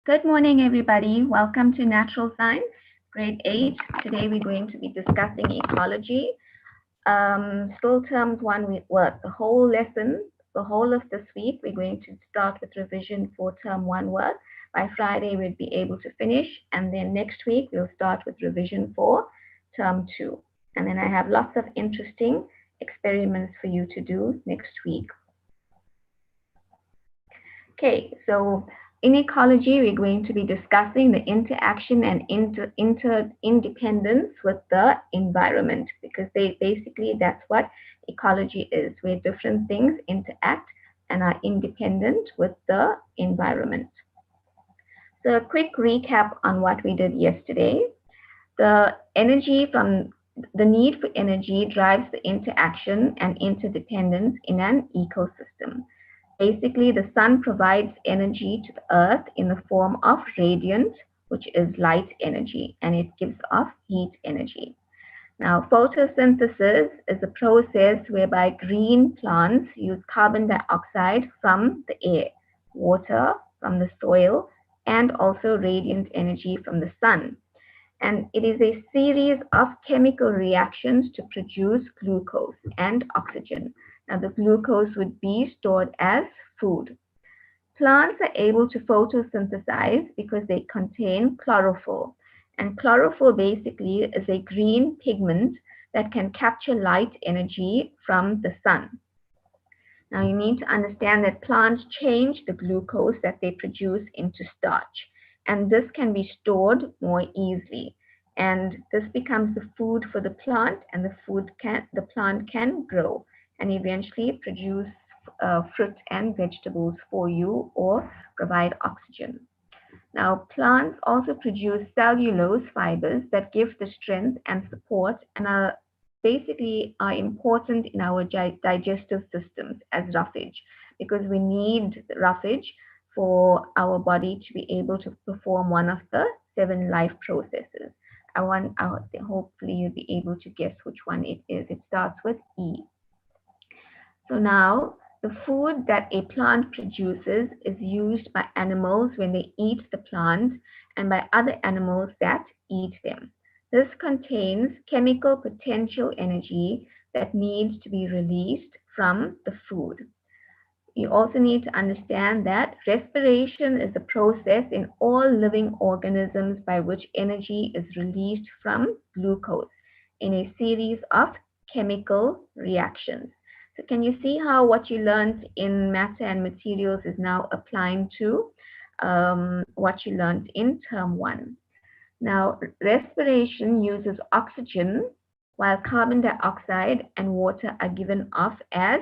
Good morning, everybody. Welcome to Natural Science, Grade 8. Today we're going to be discussing ecology. Still terms one work. The whole lesson, the whole of this week, we're going to start with revision for term one work. By Friday, we'll be able to finish. And then next week, we'll start with revision for term two. And then I have lots of interesting experiments for you to do next week. Okay, so in ecology, we're going to be discussing the interaction and interdependence with the environment, because basically that's what ecology is, where different things interact and are independent with the environment. So a quick recap on what we did yesterday. The need for energy drives the interaction and interdependence in an ecosystem. Basically, the sun provides energy to the earth in the form of radiance, which is light energy, and it gives off heat energy. Now, photosynthesis is a process whereby green plants use carbon dioxide from the air, water from the soil, and also radiant energy from the sun. And it is a series of chemical reactions to produce glucose and oxygen. Now, the glucose would be stored as food. Plants are able to photosynthesize because they contain chlorophyll. And chlorophyll basically is a green pigment that can capture light energy from the sun. Now, you need to understand that plants change the glucose that they produce into starch. And this can be stored more easily. And this becomes the food for the plant, and the plant can grow and eventually produce fruit and vegetables for you or provide oxygen. Now, plants also produce cellulose fibers that give the strength and support and are important in our digestive systems as roughage, because we need roughage for our body to be able to perform one of the 7 life processes. Hopefully you'll be able to guess which one it is. It starts with E. So now, the food that a plant produces is used by animals when they eat the plant and by other animals that eat them. This contains chemical potential energy that needs to be released from the food. You also need to understand that respiration is a process in all living organisms by which energy is released from glucose in a series of chemical reactions. So can you see how what you learned in matter and materials is now applying to what you learned in term 1? Now, respiration uses oxygen, while carbon dioxide and water are given off as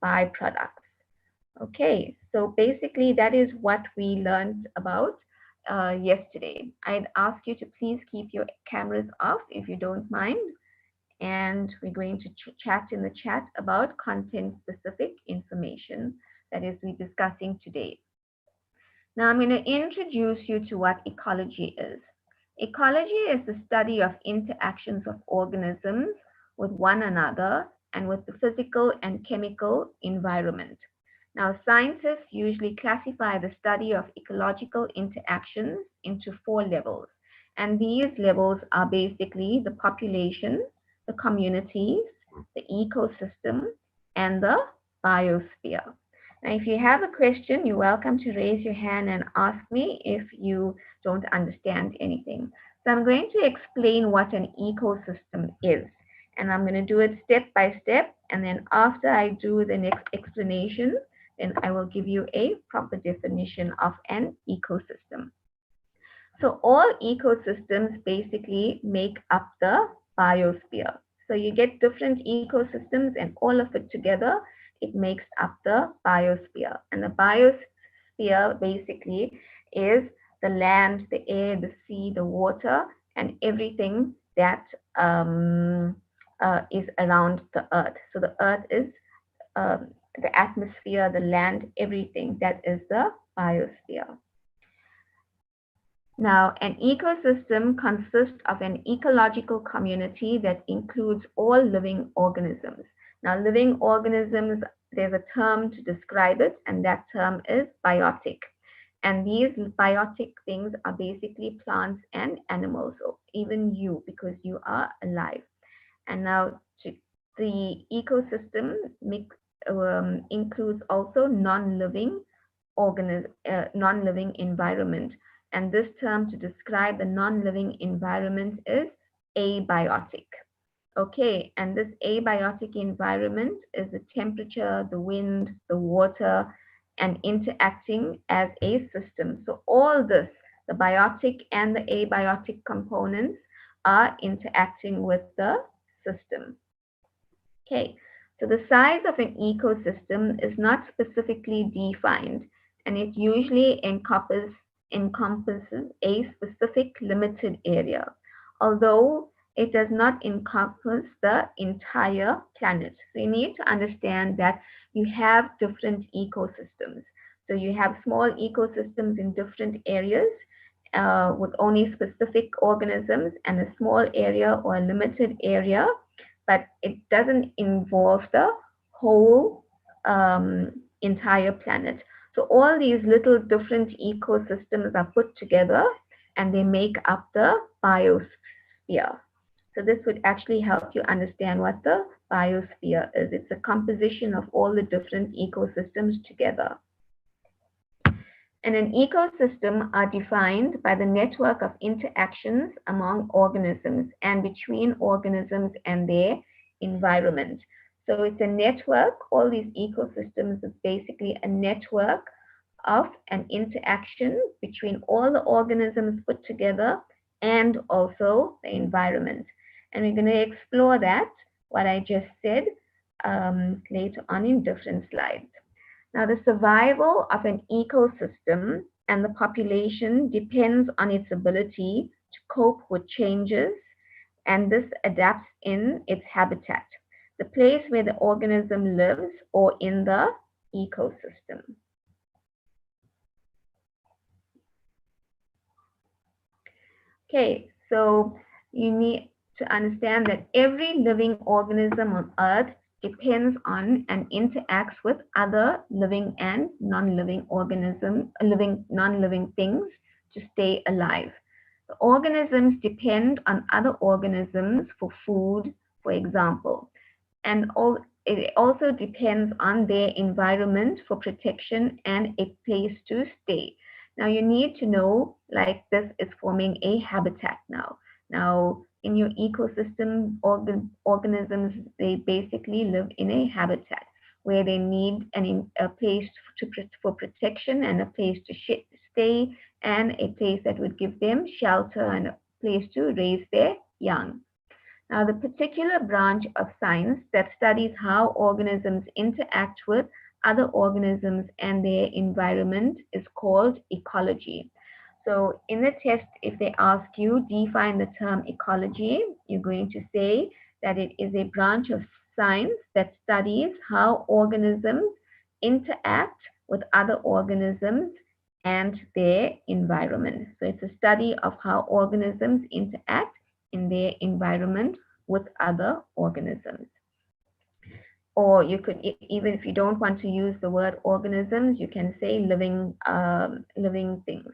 byproducts. Okay, so basically that is what we learned about yesterday. I'd ask you to please keep your cameras off if you don't mind. And we're going to chat in the chat about content-specific information that is we're discussing today. Now I'm going to introduce you to what ecology is. Ecology is the study of interactions of organisms with one another and with the physical and chemical environment. Now, scientists usually classify the study of ecological interactions into 4 levels. And these levels are basically the population, the communities, the ecosystem, and the biosphere. Now, if you have a question, you're welcome to raise your hand and ask me if you don't understand anything. So I'm going to explain what an ecosystem is. And I'm going to do it step by step. And then after I do the next explanation, then I will give you a proper definition of an ecosystem. So all ecosystems basically make up the biosphere. So you get different ecosystems and all of it together, it makes up the biosphere. And the biosphere basically is the land, the air, the sea, the water, and everything that is around the earth. So the earth is the atmosphere, the land, everything. That is the biosphere. Now, an ecosystem consists of an ecological community that includes all living organisms. Now, living organisms, there's a term to describe it, and that term is biotic. And these biotic things are basically plants and animals, or even you, because you are alive. And now the ecosystem includes also non-living environment. And this term to describe the non-living environment is abiotic. Okay, and this abiotic environment is the temperature, the wind, the water, and interacting as a system. So all this, the biotic and the abiotic components, are interacting with the system. Okay, so the size of an ecosystem is not specifically defined, and it usually encompasses a specific limited area, although it does not encompass the entire planet. So you need to understand that you have different ecosystems. So you have small ecosystems in different areas with only specific organisms, and a small area or a limited area, but it doesn't involve the whole entire planet. So all these little different ecosystems are put together and they make up the biosphere. So this would actually help you understand what the biosphere is. It's a composition of all the different ecosystems together. And an ecosystem are defined by the network of interactions among organisms and between organisms and their environment. So it's a network. All these ecosystems is basically a network of an interaction between all the organisms put together and also the environment. And we're going to explore that, what I just said, later on in different slides. Now, the survival of an ecosystem and the population depends on its ability to cope with changes, and this adapts in its habitat, the place where the organism lives, or in the ecosystem. Okay, so you need to understand that every living organism on Earth depends on and interacts with other living and non-living non-living things to stay alive. The organisms depend on other organisms for food, for example, and it also depends on their environment for protection and a place to stay. Now you need to know, like, this is forming a habitat now. Now in your ecosystem, organisms, they basically live in a habitat where they need a place for protection and a place to stay, and a place that would give them shelter and a place to raise their young. Now, the particular branch of science that studies how organisms interact with other organisms and their environment is called ecology. So in the test, if they ask you, define the term ecology, you're going to say that it is a branch of science that studies how organisms interact with other organisms and their environment. So it's a study of how organisms interact in their environment with other organisms. Or you could, even if you don't want to use the word organisms, you can say living things.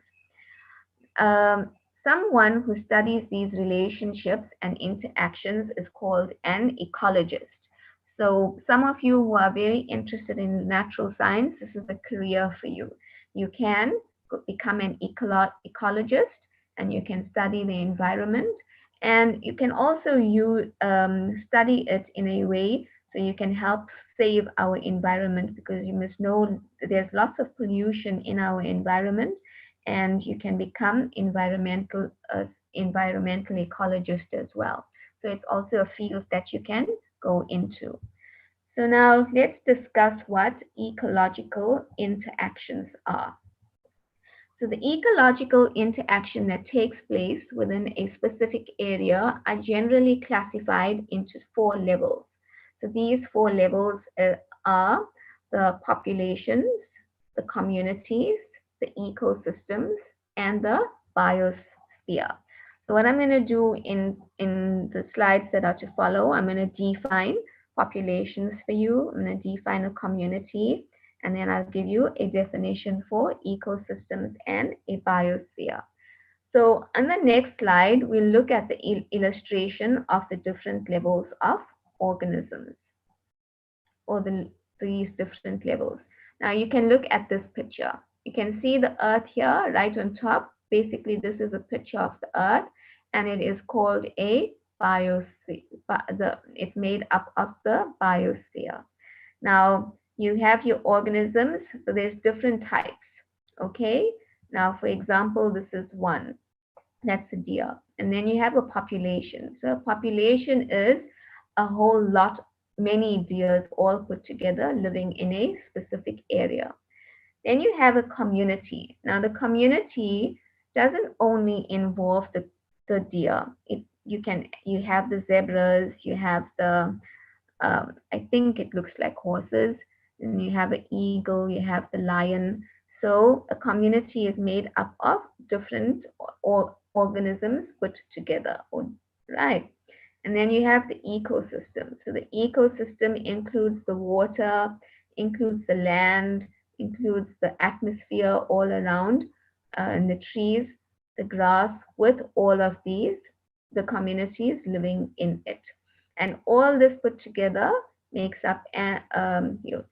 Someone who studies these relationships and interactions is called an ecologist. So some of you who are very interested in natural science, this is a career for you. You can become an ecologist, and you can study the environment, and you can also study it in a way so you can help save our environment, because you must know there's lots of pollution in our environment, and you can become environmental ecologist as well. So it's also a field that you can go into. So now let's discuss what ecological interactions are. So the ecological interaction that takes place within a specific area are generally classified into 4 levels. So these 4 levels are the populations, the communities, the ecosystems, and the biosphere. So what I'm going to do in the slides that are to follow, I'm going to define populations for you. I'm going to define a community, and then I'll give you a definition for ecosystems and a biosphere. So on the next slide, we'll look at the illustration of the different levels of organisms, or these different levels. Now you can look at this picture. You can see the earth here right on top. Basically, this is a picture of the earth, and it is called a biosphere. It's made up of the biosphere. Now you have your organisms, so there's different types. Okay. Now, for example, this is one. That's a deer. And then you have a population. So a population is a whole lot, many deers all put together living in a specific area. Then you have a community. Now the community doesn't only involve the deer. You have the zebras, you have the I think it looks like horses. And you have an eagle, you have the lion. So a community is made up of different organisms put together, right? And then you have the ecosystem. So the ecosystem includes the water, includes the land, includes the atmosphere all around, and the trees, the grass, with all of these, the communities living in it. And all this put together makes up your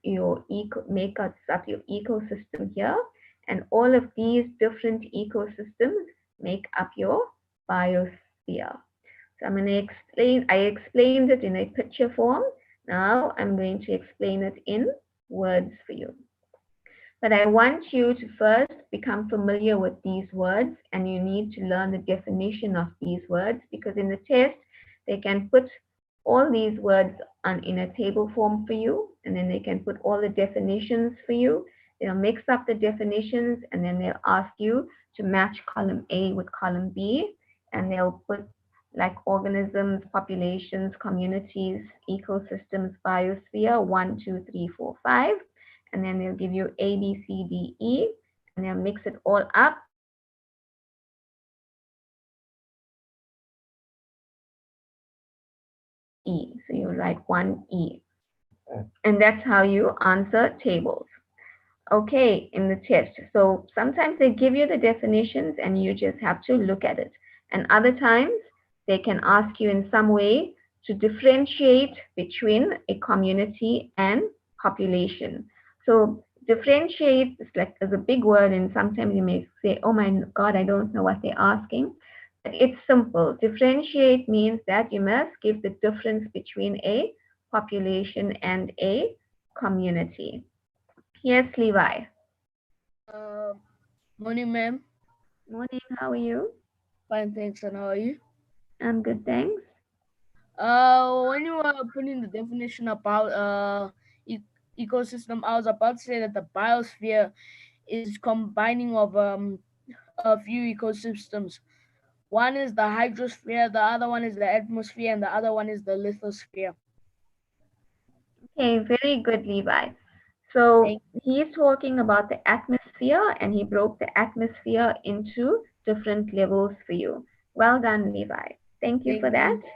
ecosystem here, and all of these different ecosystems make up your biosphere. So I'm going to explain. I explained it in a picture form. Now I'm going to explain it in words for you. But I want you to first become familiar with these words, and you need to learn the definition of these words, because in the test, they can put all these words in a table form for you, and then they can put all the definitions for you. They'll mix up the definitions, and then they'll ask you to match column A with column B, and they'll put like organisms, populations, communities, ecosystems, biosphere, 1, 2, 3, 4, 5, and then they'll give you A, B, C, D, E, and they'll mix it all up. E, so you write 1E. And that's how you answer tables. Okay, in the test. So sometimes they give you the definitions and you just have to look at it. And other times they can ask you in some way to differentiate between a community and population. So differentiate is a big word, and sometimes you may say, oh my God, I don't know what they're asking. But it's simple. Differentiate means that you must give the difference between a population and a community. Yes, Levi. Uh, Morning, ma'am. Morning, how are you? Fine, thanks. And how are you? I'm good, thanks. When you were putting the definition about ecosystem, I was about to say that the biosphere is combining of a few ecosystems. One is the hydrosphere, the other one is the atmosphere, and the other one is the lithosphere. Okay, very good, Levi. So Thank, he's talking about the atmosphere, and he broke the atmosphere into different levels for you. Well done, Levi. Thank you for thank that.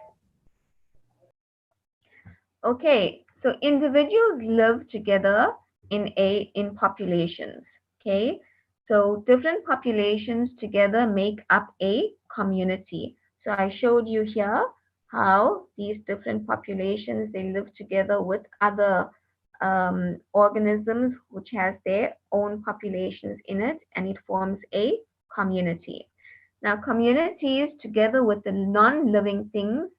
you. Okay, so individuals live together in populations. Okay, so different populations together make up a community. So I showed you here how these different populations, they live together with other organisms which has their own populations in it, and it forms a community. Now, communities, together with the non-living things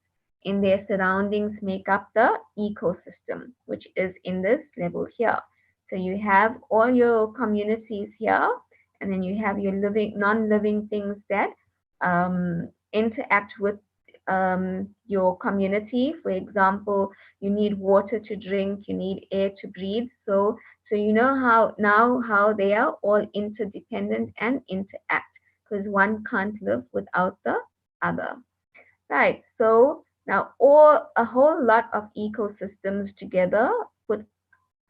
in their surroundings, make up the ecosystem, which is in this level here. So you have all your communities here, and then you have your non-living things that interact with your community. For example, you need water to drink, you need air to breathe. So you know how they are all interdependent and interact, because one can't live without the other. Right. So now a whole lot of ecosystems together put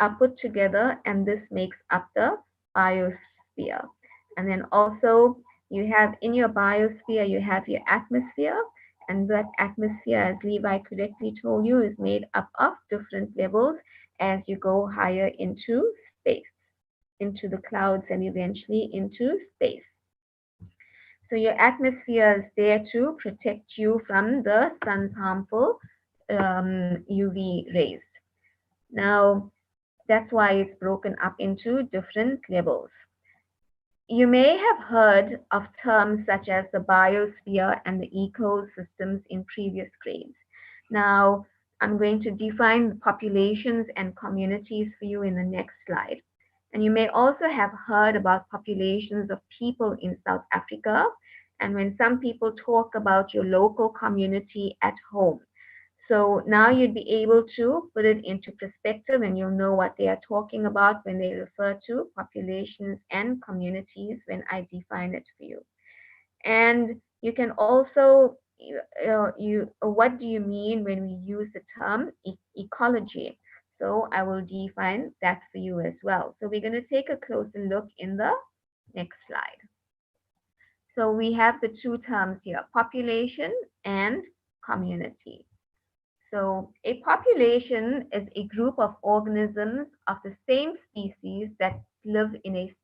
are put together, and this makes up the biosphere. And then also you have in your biosphere, you have your atmosphere, and that atmosphere, as Levi correctly told you, is made up of different levels as you go higher into space. into the clouds, and eventually into space. So your atmosphere is there to protect you from the sun's harmful UV rays. Now, that's why it's broken up into different levels. You may have heard of terms such as the biosphere and the ecosystems in previous grades. Now, I'm going to define populations and communities for you in the next slide. And you may also have heard about populations of people in South Africa. And when some people talk about your local community at home, so now you'd be able to put it into perspective and you'll know what they are talking about when they refer to populations and communities when I define it for you. And you can also, what do you mean when we use the term ecology? So I will define that for you as well. So we're going to take a closer look in the next slide. So we have the two terms here, population and community. So a population is a group of organisms of the same species that live in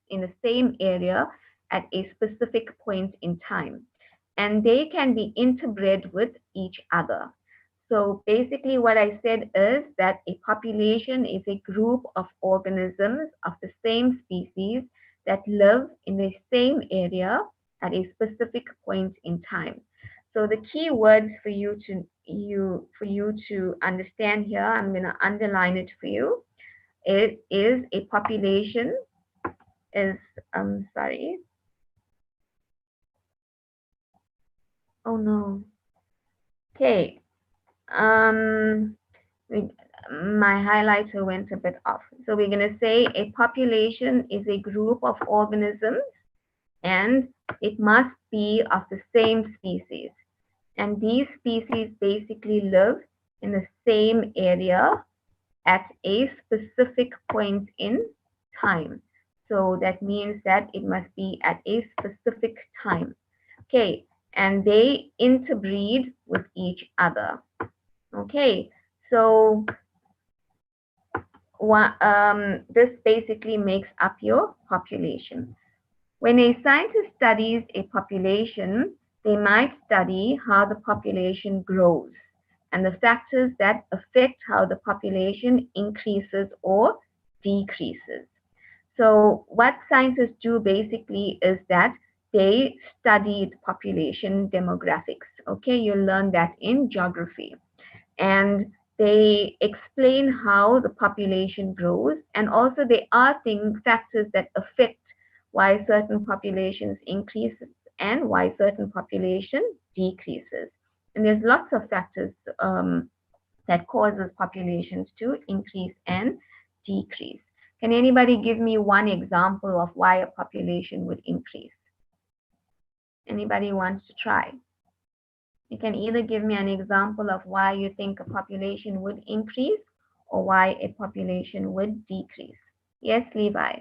the same area at a specific point in time. And they can be interbred with each other. So basically what I said is that a population is a group of organisms of the same species that live in the same area at a specific point in time. So the key words for you to understand here, I'm going to underline it for you. It is a population is sorry. Oh no. Okay. Um we, my highlighter went a bit off. So we're going to say a population is a group of organisms and it must be of the same species. And these species basically live in the same area at a specific point in time. So that means that it must be at a specific time. Okay, and they interbreed with each other. Okay, so this basically makes up your population. When a scientist studies a population, they might study how the population grows and the factors that affect how the population increases or decreases. So what scientists do basically is that they studied population demographics. Okay, you'll learn that in geography. And they explain how the population grows, and also there are factors that affect why certain populations increase and why certain population decreases. And there's lots of factors that causes populations to increase and decrease. Can anybody give me one example of why a population would increase? Anybody wants to try? You can either give me an example of why you think a population would increase or why a population would decrease. Yes, Levi.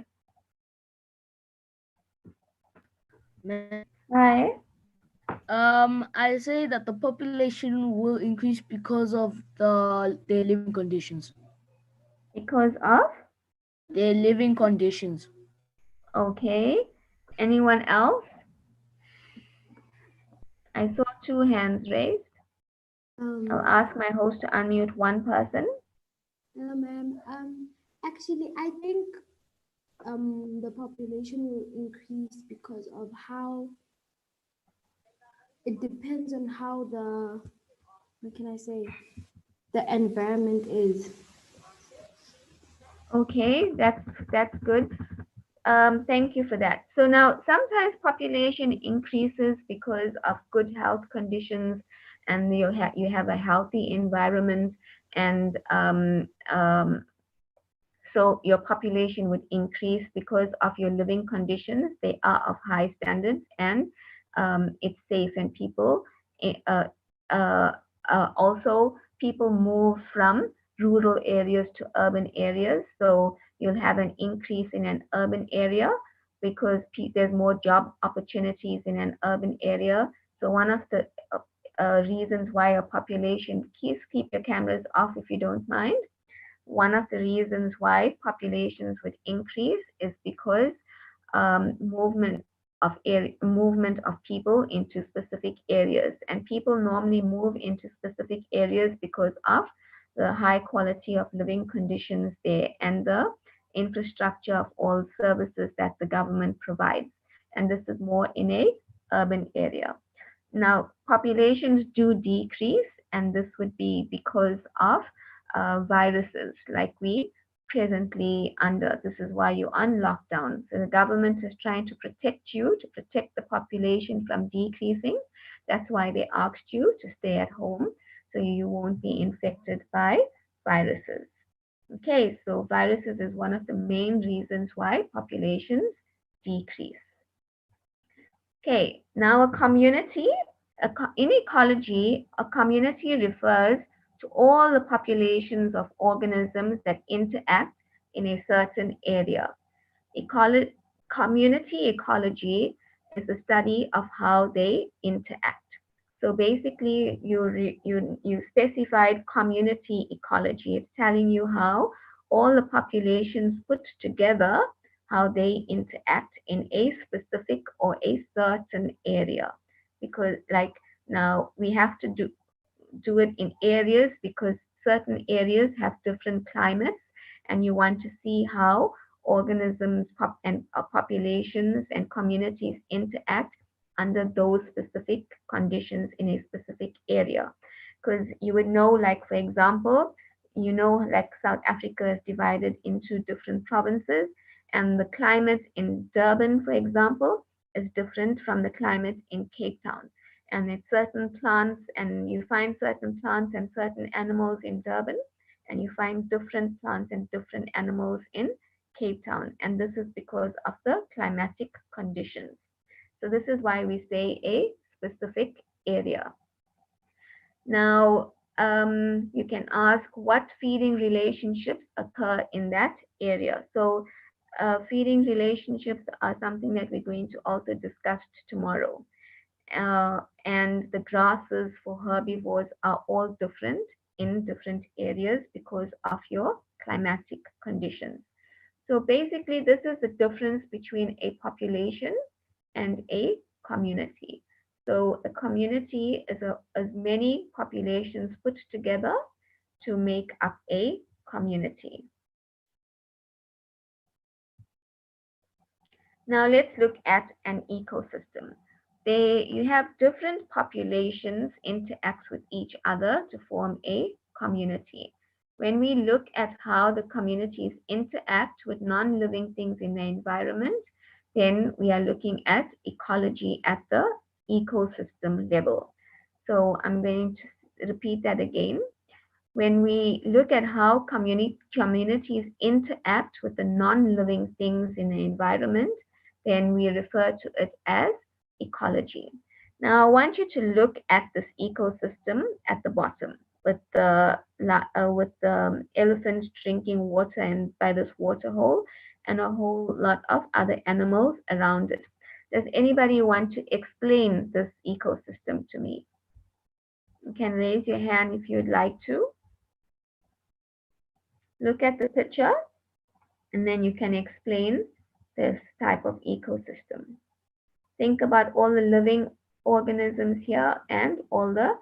Right? I say that the population will increase because of their living conditions. Because of? Their living conditions. Okay. Anyone else? I saw two hands raised. I'll Um, ask my host to unmute one person. Hello, ma'am. Actually, I think the population will increase because of how it depends on how what can I say, the environment is. Okay, that's good. Thank you for that. So now sometimes population increases because of good health conditions and you have a healthy environment and so your population would increase because of your living conditions. They are of high standards and it's safe and people eh, uh, also people move from rural areas to urban areas. So you'll have an increase in an urban area because there's more job opportunities in an urban area. So one of the reasons why a population, please keep your cameras off if you don't mind. one of the reasons why populations would increase is because movement movement of people into specific areas, and people normally move into specific areas because of the high quality of living conditions there and the infrastructure of all services that the government provides. And this is more in a urban area. Now, populations do decrease, and this would be because of viruses like we presently under. This is why you're on lockdown. So the government is trying to protect you, to protect the population from decreasing. That's why they asked you to stay at home so you won't be infected by viruses. Okay, so viruses is one of the main reasons why populations decrease. Okay, now a community, in ecology, a community refers to all the populations of organisms that interact in a certain area. Ecolo- Community ecology is the study of how they interact. So basically, you specified community ecology. It's telling you how all the populations put together, how they interact in a specific or a certain area. Because like now we have to do it in areas because certain areas have different climates, and you want to see how organisms and populations and communities interact under those specific conditions in a specific area. Because you would know, like for example, like South Africa is divided into different provinces, and the climate in Durban, for example, is different from the climate in Cape Town. And it's certain plants, and you find certain plants and certain animals in Durban, and you find different plants and different animals in Cape Town. And this is because of the climatic conditions. So this is why we say a specific area. Now, you can ask what feeding relationships occur in that area. So feeding relationships are something that we're going to also discuss tomorrow. And the grasses for herbivores are all different in different areas because of your climatic conditions. So basically, this is the difference between a population and a community. So a community is as many populations put together to make up a community. Now let's look at an ecosystem. You have different populations interact with each other to form a community. When we look at how the communities interact with non-living things in the environment, then we are looking at ecology at the ecosystem level. So I'm going to repeat that again. When we look at how communities interact with the non-living things in the environment, then we refer to it as ecology. Now, I want you to look at this ecosystem at the bottom with the elephant drinking water and by this water hole, and a whole lot of other animals around it. Does anybody want to explain this ecosystem to me? You can raise your hand if you'd like to. Look at the picture, and then you can explain this type of ecosystem. Think about all the living organisms here and all the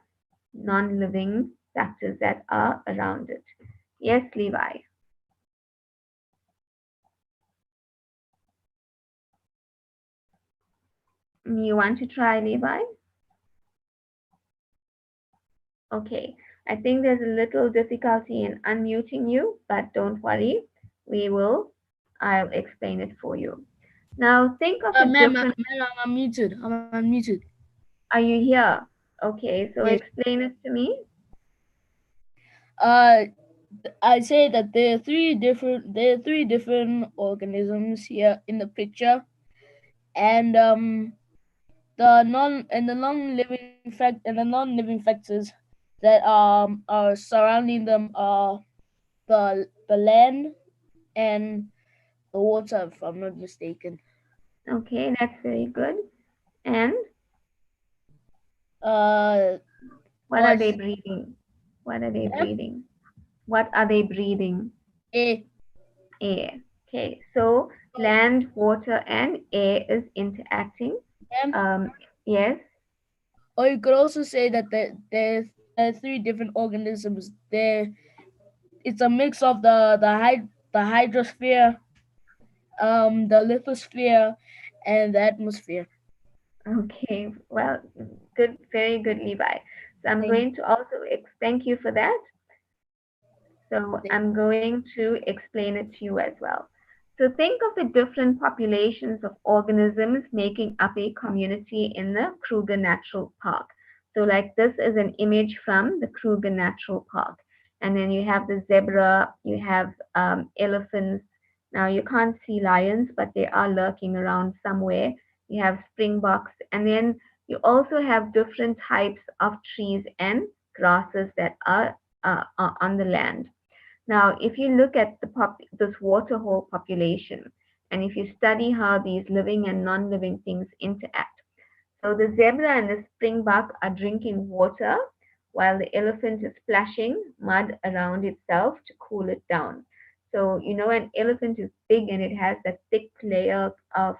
non-living factors that are around it. Yes, Levi. You want to try, Levi? Okay. I think there's a little difficulty in unmuting you, but don't worry. I'll explain it for you. Now think of a different, Ma'am, I'm unmuted. I'm unmuted. are you here? Okay, so Yes. explain it to me. Uh, I say that there are three different organisms here in the picture, and the non living factors that are surrounding them are the land and the water, if I'm not mistaken. Okay, that's very good. And Uh, what are they was breathing? What are they Ma'am? breathing? What are they breathing? A. Air. Okay, so land, water, and air is interacting. M. Um, yes. Or you could also say that there's three different organisms. It's a mix of the hydrosphere, the lithosphere, and the atmosphere. Okay, well, good, very good, Levi. So I'm Thank, going to also thank you for that. So thank I'm going to explain it to you as well. So think of the different populations of organisms making up a community in the Kruger Natural Park. So like this is an image from the Kruger Natural Park. And then you have the zebra, you have elephants. Now you can't see lions, but they are lurking around somewhere. You have springboks, and then you also have different types of trees and grasses that are on the land. Now, if you look at this waterhole population, and if you study how these living and non-living things interact, so the zebra and the springbuck are drinking water while the elephant is splashing mud around itself to cool it down. So, an elephant is big and it has that thick layer of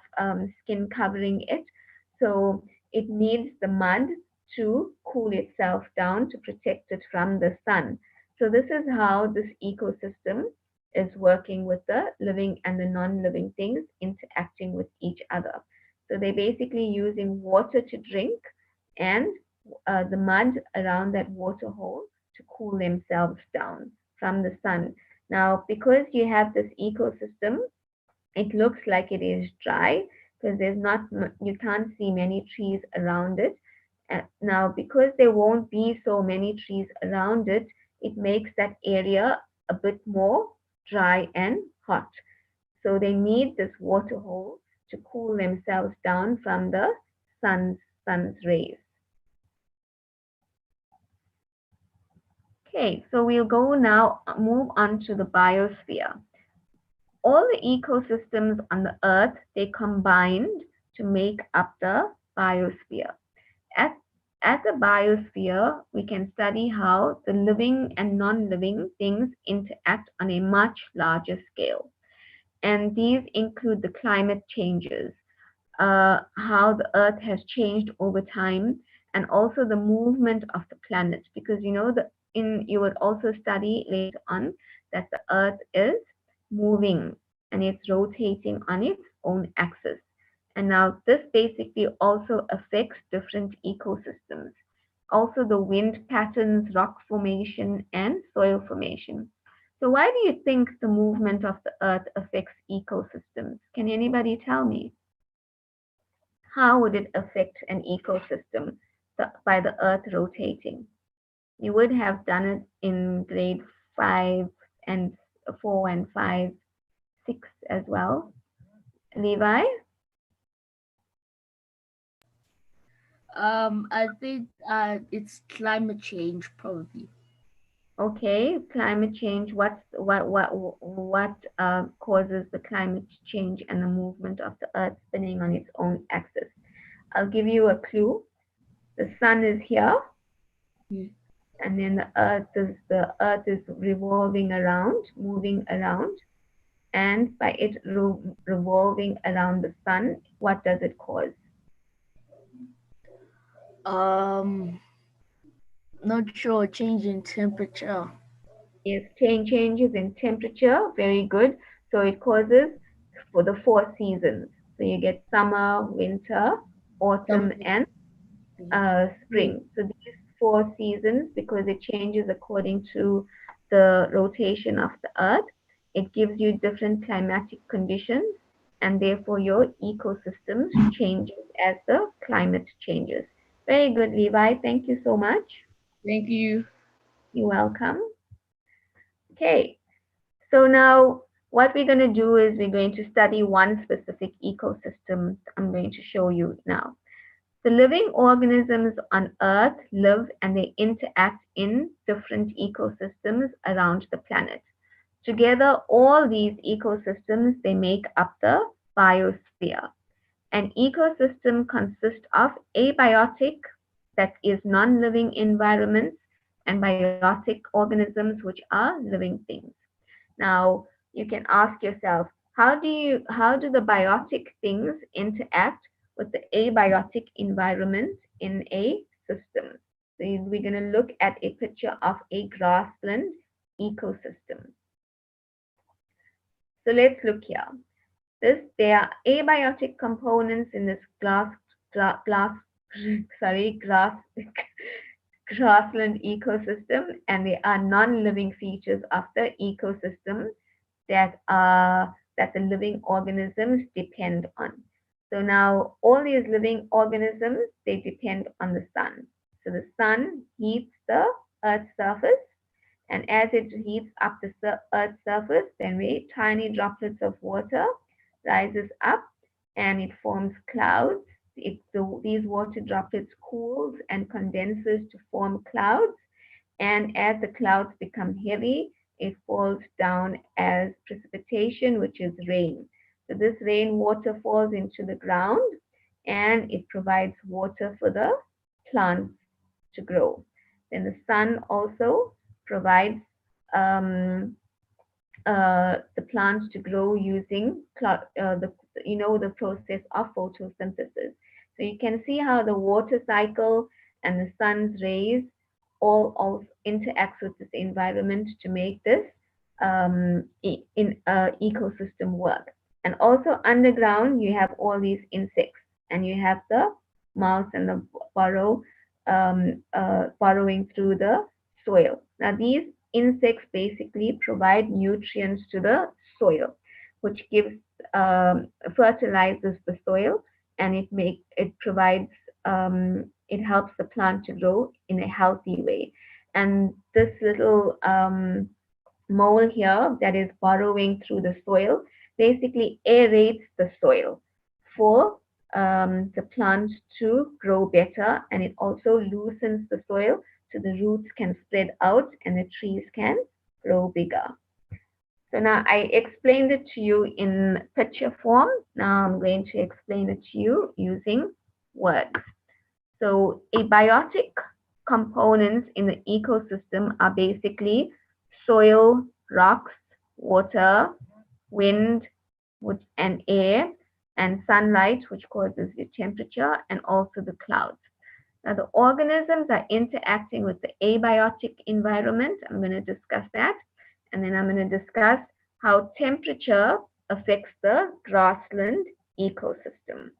skin covering it. So, it needs the mud to cool itself down to protect it from the sun. So, this is how this ecosystem is working with the living and the non living things interacting with each other. So they're basically using water to drink and the mud around that water hole to cool themselves down from the sun. Now, because you have this ecosystem, it looks like it is dry because you can't see many trees around it. Now, because there won't be so many trees around it, it makes that area a bit more dry and hot. So they need this water hole to cool themselves down from the sun's sun's rays. Okay, so we'll go now move on to the biosphere. All the ecosystems on the earth, they combined to make up the biosphere. At, at the biosphere, we can study how the living and non-living things interact on a much larger scale. And these include the climate changes, how the earth has changed over time, and also the movement of the planet, because you would also study later on that the earth is moving and it's rotating on its own axis. And now this basically also affects different ecosystems, also the wind patterns, rock formation, and soil formation. So why do you think the movement of the earth affects ecosystems? Can anybody tell me? How would it affect an ecosystem by the earth rotating? You would have done it in grade 5 and 4 and 5, 6 as well. Levi? I think it's climate change probably. Okay, climate change. What causes the climate change and the movement of the earth spinning on its own axis? I'll give you a clue. The sun is here, Hmm. and then the earth is revolving around, moving around, and by it revolving around the sun, what does it cause? Um, Not sure. Change in temperature. Yes, changes in temperature. Very good. So it causes for the four seasons. So you get summer, winter, autumn, Something. and Hmm. spring. So these four seasons, because it changes according to the rotation of the earth, it gives you different climatic conditions, and therefore your ecosystems changes as the climate changes. Very good, Levi. Thank you so much. Thank you. You're welcome. Okay, so now what we're going to do is we're going to study one specific ecosystem I'm going to show you now. The living organisms on Earth live and they interact in different ecosystems around the planet. Together, all these ecosystems, they make up the biosphere. An ecosystem consists of abiotic, that is non-living environments, and biotic organisms, which are living things. Now, you can ask yourself, how do the biotic things interact with the abiotic environment in a system? So we're going to look at a picture of a grassland ecosystem. So let's look here. There are abiotic components in this glass sorry, grassland ecosystem, and they are non-living features of the ecosystem that the living organisms depend on. So now all these living organisms, they depend on the sun. So the sun heats the earth's surface, and as it heats up the earth's surface, then tiny droplets of water rises up and it forms clouds. These water droplets cools and condenses to form clouds, and as the clouds become heavy, it falls down as precipitation, which is rain. So this rainwater falls into the ground and it provides water for the plants to grow. Then the sun also provides um, the plants to grow using the process of photosynthesis. So you can see how the water cycle and the sun's rays all interacts with this environment to make this ecosystem work. And also underground, you have all these insects, and you have the mouse and the burrowing through the soil. Now these insects basically provide nutrients to the soil, which gives fertilizes the soil, and it provides it helps the plant to grow in a healthy way. And this little mole here that is burrowing through the soil basically aerates the soil for the plant to grow better, and it also loosens the soil so the roots can spread out and the trees can grow bigger. So now I explained it to you in picture form. Now I'm going to explain it to you using words. So abiotic components in the ecosystem are basically soil, rocks, water, wind, and air, and sunlight, which causes the temperature, and also the clouds. Now, the organisms are interacting with the abiotic environment. I'm going to discuss that. And then I'm going to discuss how temperature affects the grassland ecosystem.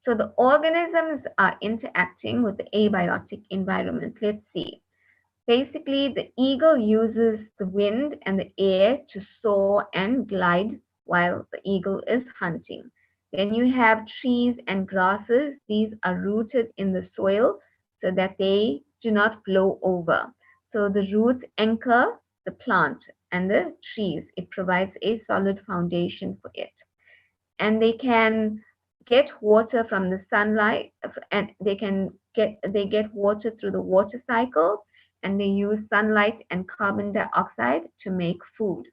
So the organisms are interacting with the abiotic environment. Let's see. Basically, the eagle uses the wind and the air to soar and glide while the eagle is hunting. Then you have trees and grasses. These are rooted in the soil so that they do not blow over. So the roots anchor the plant and the trees. It provides a solid foundation for it. And they can get water from the sunlight, and they get water through the water cycle, and they use sunlight and carbon dioxide to make food.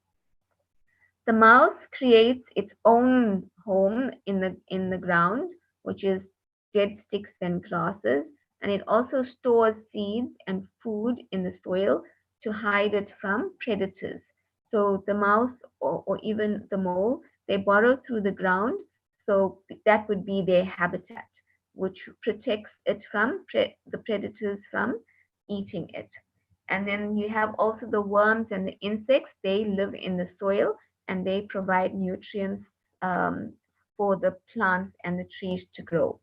The mouse creates its own home in the ground, which is dead sticks and grasses, and it also stores seeds and food in the soil to hide it from predators. So the mouse, or even the mole, they burrow through the ground, so that would be their habitat, which protects it from the predators from eating it. And then you have also the worms and the insects. They live in the soil and they provide nutrients for the plants and the trees to grow.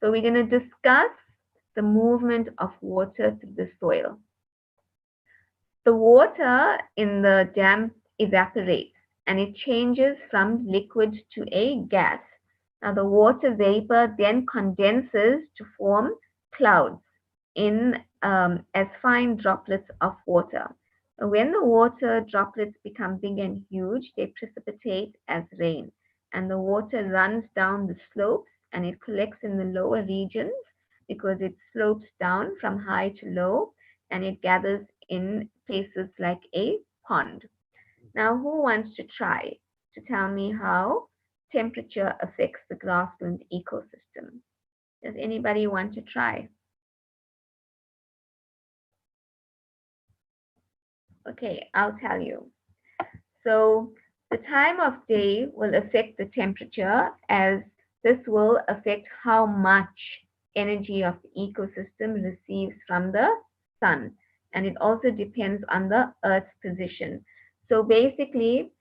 So we're going to discuss the movement of water through the soil. The water in the dam evaporates and it changes from liquid to a gas. Now the water vapor then condenses to form clouds in as fine droplets of water. When the water droplets become big and huge, they precipitate as rain, and the water runs down the slopes and it collects in the lower regions because it slopes down from high to low, and it gathers in places like a pond. Now, who wants to try to tell me how temperature affects the grassland ecosystem? Does anybody want to try? Okay, I'll tell you. So the time of day will affect the temperature, as this will affect how much energy of the ecosystem receives from the sun. And it also depends on the Earth's position. So basically,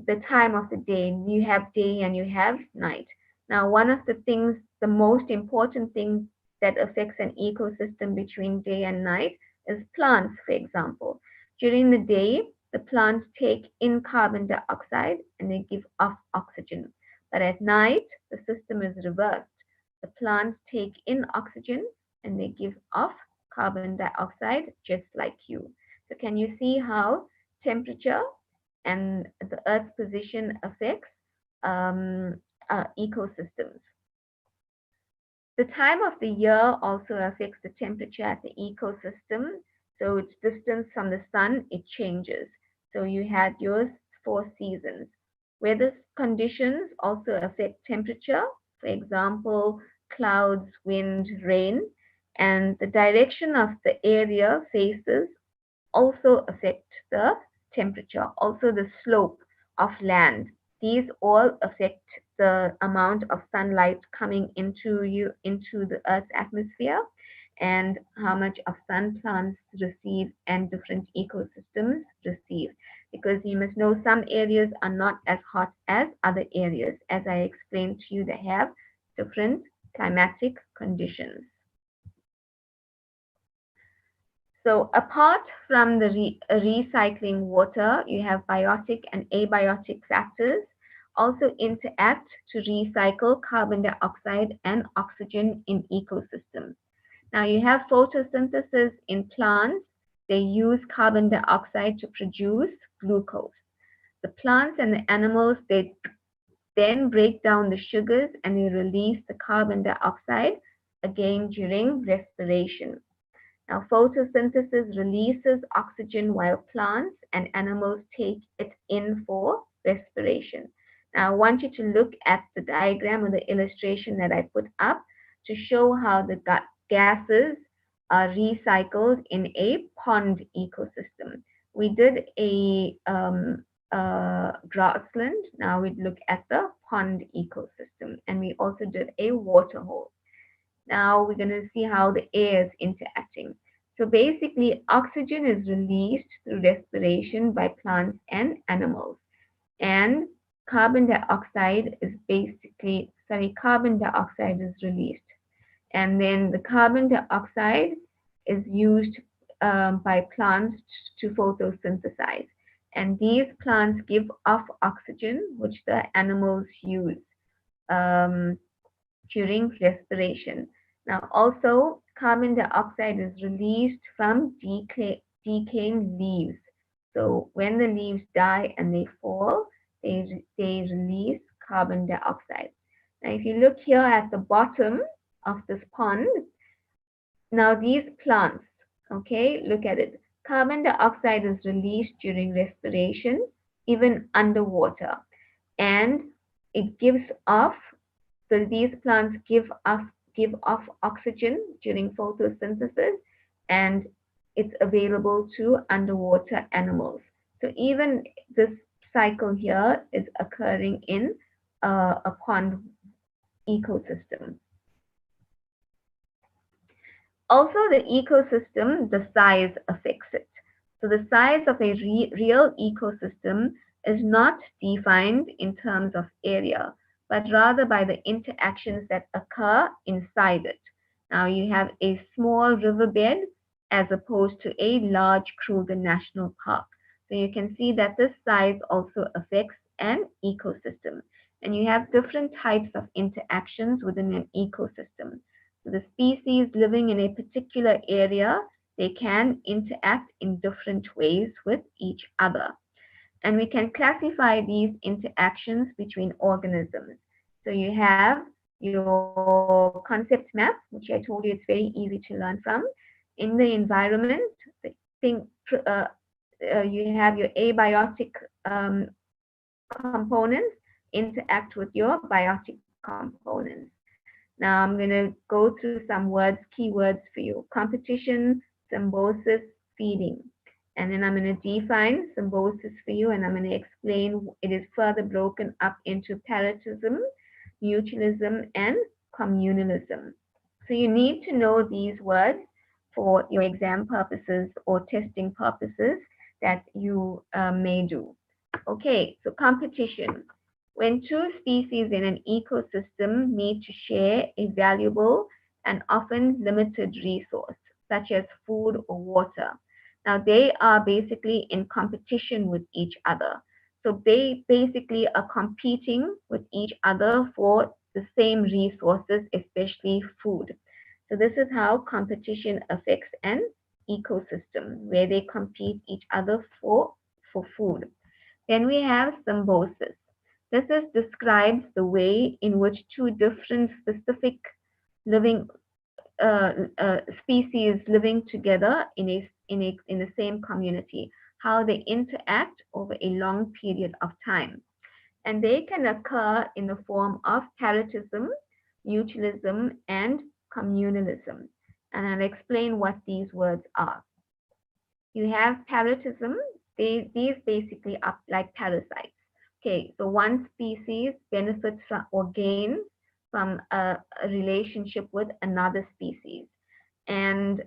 the time of the day, you have day and you have night. Now, one of the things, the most important thing that affects an ecosystem between day and night is plants, for example. During the day, the plants take in carbon dioxide and they give off oxygen. But at night, the system is reversed. The plants take in oxygen and they give off carbon dioxide just like you. So, can you see how temperature and the Earth's position affects ecosystems? The time of the year also affects the temperature at the ecosystem. So its distance from the sun, it changes. So you had your 4 seasons. Weather conditions also affect temperature. For example, clouds, wind, rain. And the direction of the area faces also affect the temperature, also the slope of land. These all affect the amount of sunlight coming into the Earth's atmosphere and how much of sun plants receive and different ecosystems receive. Because you must know some areas are not as hot as other areas. As I explained to you, they have different climatic conditions. So apart from the recycling water, you have biotic and abiotic factors also interact to recycle carbon dioxide and oxygen in ecosystems. Now you have photosynthesis in plants. They use carbon dioxide to produce glucose. The plants and the animals, they then break down the sugars and they release the carbon dioxide again during respiration. Now, photosynthesis releases oxygen while plants and animals take it in for respiration. Now, I want you to look at the diagram or the illustration that I put up to show how the gases are recycled in a pond ecosystem. We did a grassland. Now we look at the pond ecosystem, and we also did a waterhole. Now we're going to see how the air is interacting. So basically, oxygen is released through respiration by plants and animals. And carbon dioxide is released. And then the carbon dioxide is used by plants to photosynthesize. And these plants give off oxygen, which the animals use. Um, during respiration. Now, also, carbon dioxide is released from decaying leaves. So, when the leaves die and they fall, they release carbon dioxide. Now, if you look here at the bottom of this pond, now these plants, okay, look at it. Carbon dioxide is released during respiration, even underwater, and it gives off so these plants give off oxygen during photosynthesis, and it's available to underwater animals. So even this cycle here is occurring in a pond ecosystem. Also, the ecosystem, the size affects it. So the size of a real ecosystem is not defined in terms of area, but rather by the interactions that occur inside it. Now you have a small riverbed as opposed to a large Kruger National Park. So you can see that this size also affects an ecosystem. And you have different types of interactions within an ecosystem. So the species living in a particular area, they can interact in different ways with each other. And we can classify these interactions between organisms. So you have your concept map, which I told you it's very easy to learn from. In the environment, the thing, you have your abiotic components interact with your biotic components. Now I'm going to go through some words, keywords for you. Competition, symbiosis, feeding. And then I'm going to define symbiosis for you, and I'm going to explain it is further broken up into parasitism, mutualism, and communalism. So you need to know these words for your exam purposes or testing purposes that you may do. Okay, so competition. When two species in an ecosystem need to share a valuable and often limited resource, such as food or water. Now, they are basically in competition with each other. So they basically are competing with each other for the same resources, especially food. So this is how competition affects an ecosystem, where they compete each other for food. Then we have symbiosis. This is describes the way in which two different specific living species living together in the same community, how they interact over a long period of time, and they can occur in the form of parasitism, mutualism, and communalism. And I'll explain what these words are. You have parasitism. These basically are like parasites. Okay, so one species benefits from or gains from a relationship with another species, and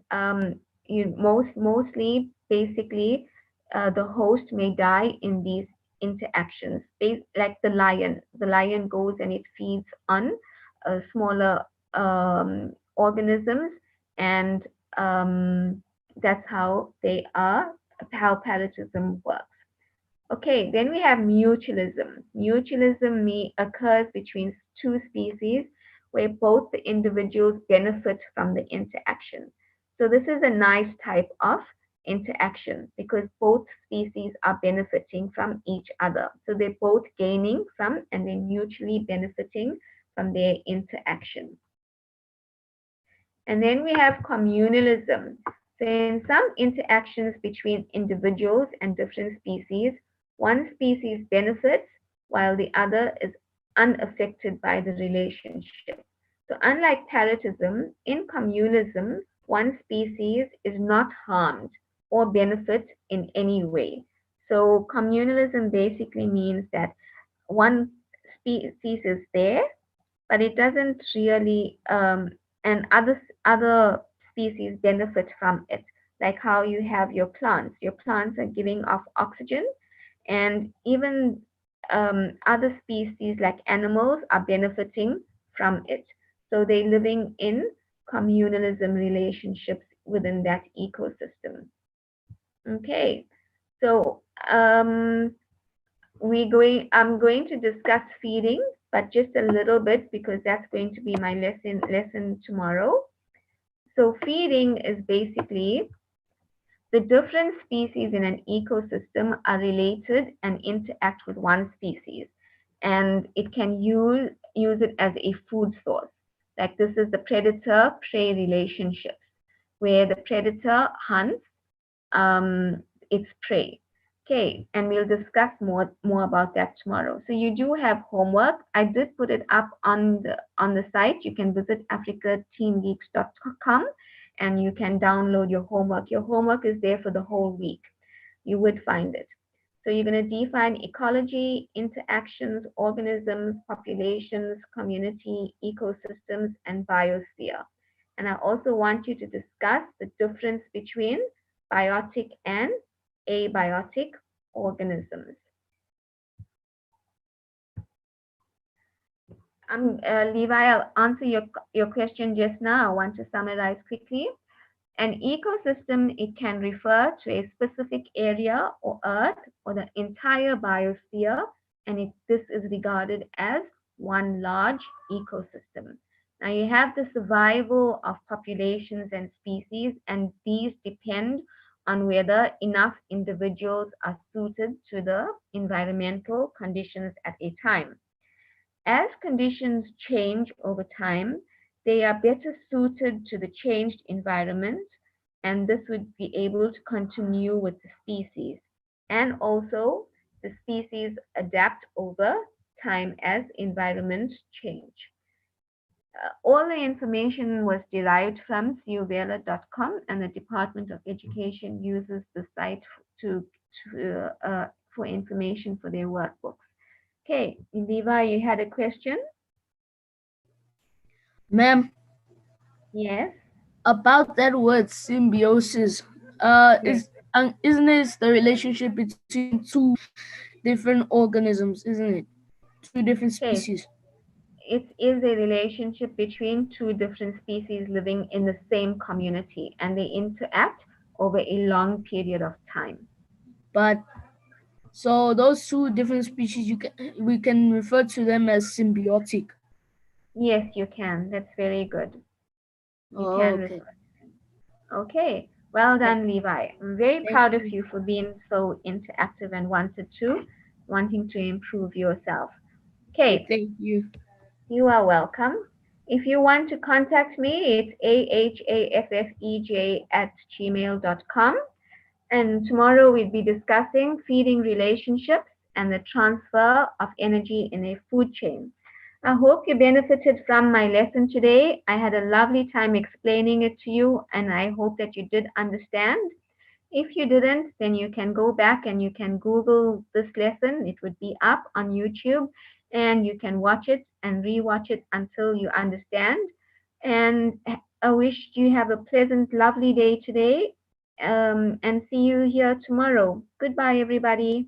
mostly basically the host may die in these interactions. Like the lion goes and it feeds on smaller organisms, and that's how they are, how parasitism works. Okay, then we have mutualism. Mutualism occurs between two species where both the individuals benefit from the interaction. So this is a nice type of interaction because both species are benefiting from each other. So they're both gaining from and they're mutually benefiting from their interaction. And then we have communalism. So in some interactions between individuals and different species, one species benefits while the other is unaffected by the relationship. So unlike parasitism, in communalism, one species is not harmed or benefits in any way. So communalism basically means that one species is there, but it doesn't really and other species benefit from it, like how you have your plants are giving off oxygen, and even other species like animals are benefiting from it, so they're living in communalism relationships within that ecosystem. Okay, so I'm going to discuss feeding, but just a little bit because that's going to be my lesson tomorrow. So feeding is basically the different species in an ecosystem are related and interact with one species, and it can use it as a food source. Like this is the predator prey relationship, where the predator hunts um, its prey. Okay, and we'll discuss more about that tomorrow. So you do have homework. I did put it up on the site. You can visit africateamgeeks.com and you can download your homework. Your homework is there for the whole week. You would find it. So you're going to define ecology, interactions, organisms, populations, community, ecosystems, and biosphere. And I also want you to discuss the difference between biotic and abiotic organisms. Levi, I'll answer your question just now. I want to summarize quickly. An ecosystem, it can refer to a specific area or earth or the entire biosphere, and this is regarded as one large ecosystem. Now you have the survival of populations and species, and these depend on whether enough individuals are suited to the environmental conditions at a time. As conditions change over time, they are better suited to the changed environment, and this would be able to continue with the species. And also, the species adapt over time as environments change. All the information was derived from cuvela.com, and the Department of Education uses the site for information for their workbooks. Okay, Levi, you had a question? Ma'am, Yes, about that word symbiosis, yes. isn't it the relationship between two different organisms, isn't it? Two different Okay, species. it is a relationship between two different species living in the same community, and they interact over a long period of time. But so those two different species, we can refer to them as symbiotic. Yes, you can. That's very good. You Oh, can okay. refer. Okay, well Yep. done, Levi. I'm very Thank proud of you. you for being so interactive and wanting to improve yourself. Okay, Okay, thank you. you are welcome. If you want to contact me, it's ahaffej@gmail.com. And tomorrow we'll be discussing feeding relationships and the transfer of energy in a food chain. I hope you benefited from my lesson today. I had a lovely time explaining it to you, and I hope that you did understand. If you didn't, then you can go back and you can Google this lesson. It would be up on YouTube, and you can watch it and rewatch it until you understand. And I wish you have a pleasant, lovely day today, and see you here tomorrow. Goodbye, everybody.